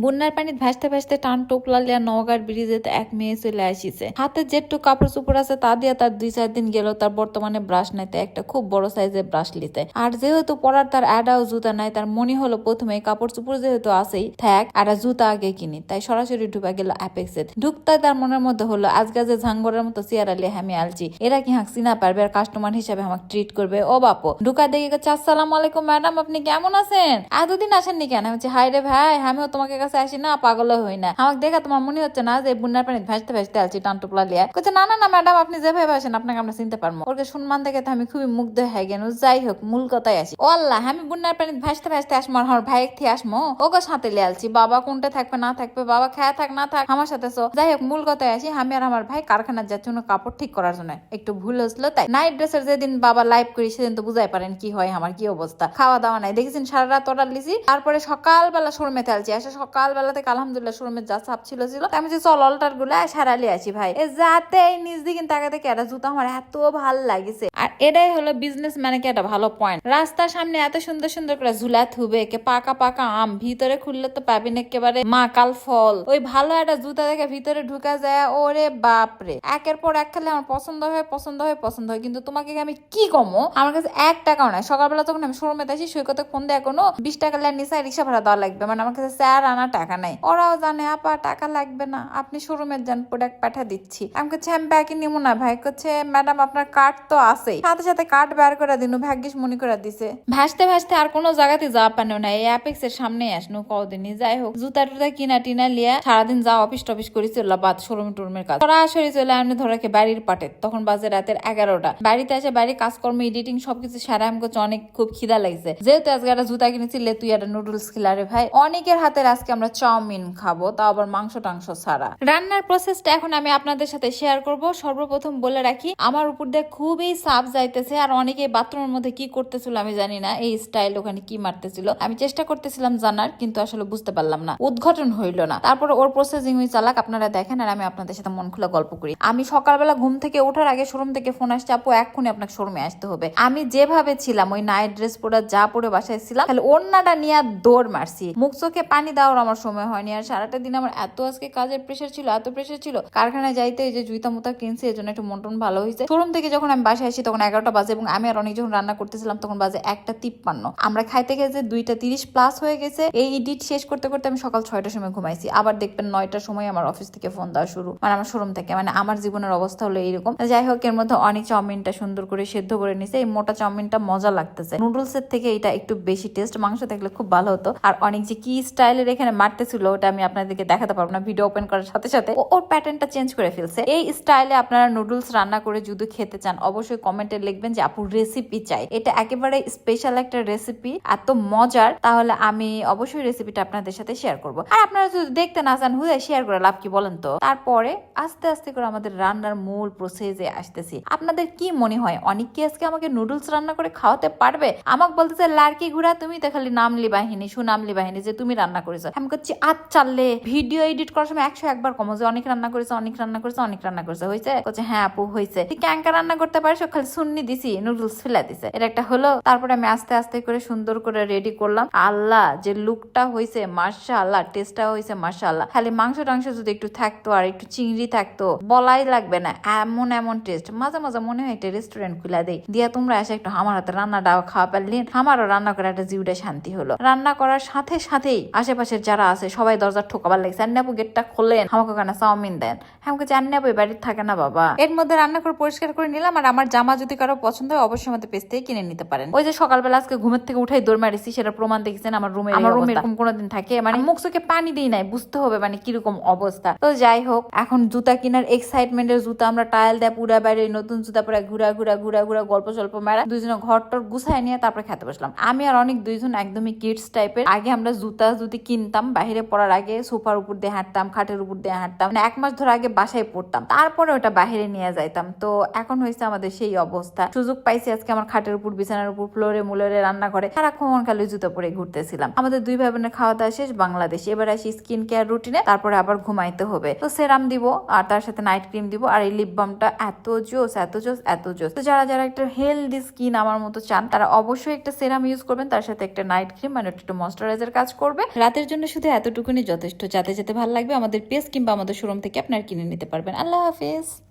বন্যার পানিত ভাসতে ভাসতে টান টোপলা লিয়া নওগাঁর ব্রিজেতে এক মেয়ে চলে আসিছে। হাতে যেটু কাপড় চোপড় আছে তা দিয়া তার 2-4 দিন গেল। তার বর্তমানে ব্রাশ নাইতে একটা খুব বড় সাইজের ব্রাশ লিতে। আর যেহেতু পরার তার অ্যাডাও জুতা নাই, তার মনে হলো প্রথমে কাপড় চোপড় যেহেতু আছেই থাক আর জুতা আগে কিনি। তাই সরাসরি ঢুকা গেল অ্যাপেক্সে। ঢুকতাই তার মনের মধ্যে হলো আজকে যে ঝাঙ্গরের মতো চেয়ার আলিয়ে আমি আলছি, এরা কি হাঁক চিনা পারবে আর কাস্টমার হিসাবে আমাকে ট্রিট করবে। ও বাপো ঢুকা দেখে গেছে, আসসালামু আলাইকুম ম্যাডাম, আপনি কেমন আছেন? এতদিন আসেননি কেন? আমি বলছি হাই রে ভাই, আমিও তোমাকে কাছে আসি না, পাগল হই না। আমাকে দেখা তোমার মনে হচ্ছে না যে বন্যার পানি ভাসতে ভাসতে আছি টানটুপলা লিয়া? কইছে না না না ম্যাডাম, আপনি যেভাবে আসেন আপনাকে আমরা চিনতে পারবো। ওকে সম্মান দেখে তো আমি খুবই মুগ্ধ হয়ে গেল। যাই হোক, মূল কথায় আসি। ও আল্লাহ, আমি বন্যার পানি ভাসতে ভাসতে আসবো আর ভাই থেকে আসবো ওকে সাথে লিয়ে আলছি। বাবা কোনটা থাকবে না থাকবে, বাবা খায়া থাক না থাক আমার সাথে। যাই হোক, মূল কথায় আসি। আমি আর আমার ভাই কারখানার যাচ্ছি কাপড় ঠিক করার জন্য। একটু ভুল হয়েছিল তাই। নাইট ড্রেসের যেদিন বাবা লাইভ করি সেদিন তো বুঝাই পারেন কি হয় আমার কি অবস্থা। খাওয়া দাওয়া নাই, দেখেছেন সারা রাত অর্ডার লিছি। তারপরে সকালবেলা শোরুমে তেলছি। আসে সকালবেলা থেকে আলহামদুলিল্লাহ শোরুমের যা চাপ ছিল আমি যে চল অল্টার গুলা সারালি আছি ভাই। যাতে এই নিজ দিকে তাকে দেখে একটা জুতা আমার এত ভালো লাগিছে। আর এটাই হলো বিজনেস মানে কি একটা ভালো পয়েন্ট। রাস্তার সামনে এত সুন্দর সুন্দর করে ঝুলা থুবে, কে পাকা পাকা আম ভিতরে খুললে তো পাবেন একেবারে মাকাল ফল। ওই ভালো একটা জুতা দেখে ভিতরে ঢুকা যায়, ওরে বাপরে। একের পর এক খেলে আমার পছন্দ হয় পছন্দ হয় পছন্দ হয়। কিন্তু তোমাকে আমি কি কমো, আমার কাছে 1 টাকাও নাই। সকালবেলা তখন আমি শোরুমে আসি, সৈকতে ফোন দেয় কোনো 20 টাকা লেয়ার নিচে রিক্সা ভাড়া দেওয়া লাগবে, মানে আমার কাছে 4 আনা টাকা নাই। ওরাও জানে আপা টাকা লাগবে না, আপনি শোরুমের যান, প্রোডাক্ট পাঠা দিচ্ছি। আমি করছি আমি ব্যাগে নিবো না ভাই। করছে ম্যাডাম আপনার কার্ড তো আছেই, সাথে সাথে কার্ড বের করে দিন। ভাগ্যিস মনে করে দিছে। ভাসতে ভাসতে আর কোনো জায়গাতে যাওয়া পানো না, এই অ্যাপেক্স এর সামনে আসনো কদিনই। যাই হোক, জুতা টুতা কিনা টিনা লিয়া সারাদিন যা অফিস টফিস করি চললা বাদ শোরুম টুরুমের কাজ। সরাসরি চলে আমি ধরাকে বাড়ির পাটে। তখন বাজে রাতের 11টা। বাড়িতে এসে বাড়ির কাজকর্ম এডিটিং সবকিছু সারা আমি করছি। অনেক খুব খিদা লাগছে। যেহেতু আজকে একটা জুতা কিনেছি, লে তুই একটা নুডলস খিলারে ভাই। অনেকের হাতের আজকে আমরা চাউমিন খাবো, তাও আবার মাংস টাংস ছাড়া। রান্নার প্রসেসটা এখন আমি আপনাদের সাথে শেয়ার করব। সর্বপ্রথম বলে রাখি, আমার উপর দিয়ে খুবই সাফ যাইতেছে। আর অনেকে বাথরুমের মধ্যে কি করতেছিল আমি জানি না, এই স্টাইল ওখানে কি মারতেছিল আমি চেষ্টা করতেছিলাম জানার, কিন্তু আসলে বুঝতে পারলাম না, উদ্ঘাটন হইল না। তারপর ওর প্রসেসিং হয়ে চালাক, আপনারা দেখেন আর আমি আপনাদের সাথে মন খুলে গল্প করি। আমি সকালবেলা ঘুম থেকে ওঠার আগে শোরুম থেকে ফোন আসছে, আপু এক্ষুনি আপনাকে শোরুমে আসতে হবে। আমি যেভাবে ছিলাম ওই নাইট ড্রেস পরে যা পরে বাসায় ছিলাম, তাহলে ওড়নাটা নিয়ে দৌড় মারছি। মুখ চোখে পানি দেওয়ার আমার সময় হয়নি। আর সারাটা দিন আমার এত আজকে কাজের প্রেশার ছিল, এত প্রেশার ছিল। কারখানায় যাইতে এই যে জুতা মুতা কিনছি, এই জন্য একটু মন টন ভালো হয়েছে। শোরুম থেকে যখন আমি বাসায় আসি তখন 11টা বাজে, এবং আমি আর অনেক যখন রান্না করতেছিলাম তখন বাজে 1:53। আমরা খাইতে গেছে 2:30 প্লাস হয়ে গেছে। এই এডিট শেষ করতে করতে আমি সকাল 6টার সময় ঘুমাইছি। আবার দেখবেন 9টার সময় আমার অফিস থেকে ফোন দেওয়া শুরু, মানে আমার শোরুম থেকে। মানে আমার জীবনের অবস্থা হলো এইরকম। যাই হোক, এর মধ্যে অনেক চাউমিনটা সুন্দর করে সেদ্ধ করে নিছে। এই মোটা চাউমিনটা মজা লাগতেছে, নুডলস এর থেকে এটা একটু বেশি টেস্ট। মাংস থাকলে খুব ভালো হতো। আর অনেক যে কি স্টাইলের এখানে মারতেছিল ওটা আমি আপনাদেরকে দেখাতে পারবো না, ভিডিও ওপেন করার সাথে সাথে ওর প্যাটার্নটা চেঞ্জ করে ফেলছে। এই স্টাইলে আপনারা নুডলস রান্না করে যদি খেতে চান, অবশ্যই কমেন্টে লিখবেন যে আপু রেসিপি চাই। এটা একেবারে স্পেশাল একটা রেসিপি, এত মজার। তাহলে আমি অবশ্যই রেসিপিটা আপনাদের সাথে শেয়ার করবো। আর আপনারা যদি দেখতে না চান, হুদে শেয়ার করে লাভ কি বলেন তো? তারপরে আস্তে আস্তে করে আমাদের রান্নার মূল প্রসেসে আসতেছি। আপনাদের কি মনে হয় অনেক কি আজকে আমাকে নুডলস রান্না করে খাওয়াতে পারবে? আমাকে বলতেছে লাড়কি ঘুরা, তুমি তো খালি নামলি বাহিনী সুনামলি বাহিনী যে তুমি রান্না করেছো। আমি করছি চাললে ভিডিও এডিট করার সময় 101 বার কমো যে অনেক রান্না করেছে অনেক রান্না করেছে অনেক রান্না করেছে হয়েছে। বলছে হ্যাঁ আপু হয়েছে। তুই ক্যাঙ্কা রান্না করতে পারিস? খালি সুন্নি দিছি, নুডলস ফেলা দিছে। এটা একটা হলো। তারপরে আমি আস্তে আস্তে করে সুন্দর করে রেডি করলাম। আল্লাহ, যে লুকটা হয়েছে মাশাআল্লাহ, টেস্টটা হয়েছে মাশাআল্লাহ। খালি মাংস টাংস যদি একটু থাকতো আর একটু চিংড়ি থাকতো বলাই লাগবে না, এমন এমন টেস্ট। মাঝে মাঝে মনে হয় একটা রেস্টুরেন্ট খুলে দেই, দিয়া তোমরা এসে একটু আমার হাতে রান্নাটা খাওয়া পারলেন। আমারও রান্না করে একটা জিউটা শান্তি হলো। রান্না করার সাথে সাথেই আশেপাশের যারা আছে সবাই দরজা ঠোকাবার লাগছে, আন্নাপু গেটটা খোলেন, আমাকে কেন চাউমিন দেন। আমাকে আন্নাপু বাড়িতে থাকে না বাবা। এর মধ্যে রান্না করে পরিষ্কার করে নিলাম। আর আমার জামা যদি কারো পছন্দ হয় অবশ্যই আমাদের পেজ থেকে কিনে নিতে পারেন। ওই যে সকালবেলা আজকে ঘুমের থেকে উঠাই দৌড় মারিছি, সেটা প্রমাণ দেখেছেন। আমার রুমে এরকম কোনোদিন থাকে, মানে মুখ চোখে পানি দিই নাই, বুঝতে হবে মানে কিরকম অবস্থা। তো যাই হোক, এখন জুতা কেনার এক্সাইটমেন্টের জুতা আমরা টায়াল দেয় পুরা বাইরে নতুন জুতা পরে ঘুরা ঘুরা ঘুরা ঘুরা গল্প স্বল্প মারা দুইজনে ঘর টর গুছাই নিয়ে তারপরে খেতে বসলাম। আমি আর অনেক দুইজন একদমই কিডস টাইপের। আগে আমরা জুতা যদি কিনতাম বাইরে পড়ার আগে সোফার উপর দিয়ে হাঁটতাম, খাটের উপর দিয়ে হাঁটতাম, মানে 1 মাস ধরে আগে বাসায় পড়তাম, তারপরে ওটা বাইরে নিয়ে যাইতাম। তো এখন হয়েছে আমাদের সেই অবস্থা। সুযোগ পাইছি আজকে আমার খাটের উপর, বিছানার উপর, ফ্লোরে মুলোরে রান্না করে সারাক্ষণ খালি জুতো পরে ঘুরতেছিলাম। আমাদের 2 ভাই বোনের খাওয়া দাওয়া শেষ বাংলাদেশে। এবার আসি স্কিন কেয়ার রুটিনে, তারপরে আবার ঘুমাইতে হবে। তো সেরাম দিব আর তার সাথে নাইট ক্রিম দিব। আর এই লিপ বামটা এত জোস এত জোস এত জোস। তো যারা যারা একটা হেলদি স্কিন আমার মতো চান, তারা অবশ্যই একটা সেরাম ইউজ করবেন, তার সাথে একটা নাইট ক্রিম, মানে একটু ময়েশ্চারাইজার কাজ করবে। রাতের জন্য শুধু এতটুকুনি যথেষ্ট। যাতে যেতে ভালো লাগবে আমাদের পেজ কিংবা আমাদের শোরুম থেকে আপনারা কিনে নিতে পারবেন। আল্লাহ হাফেজ।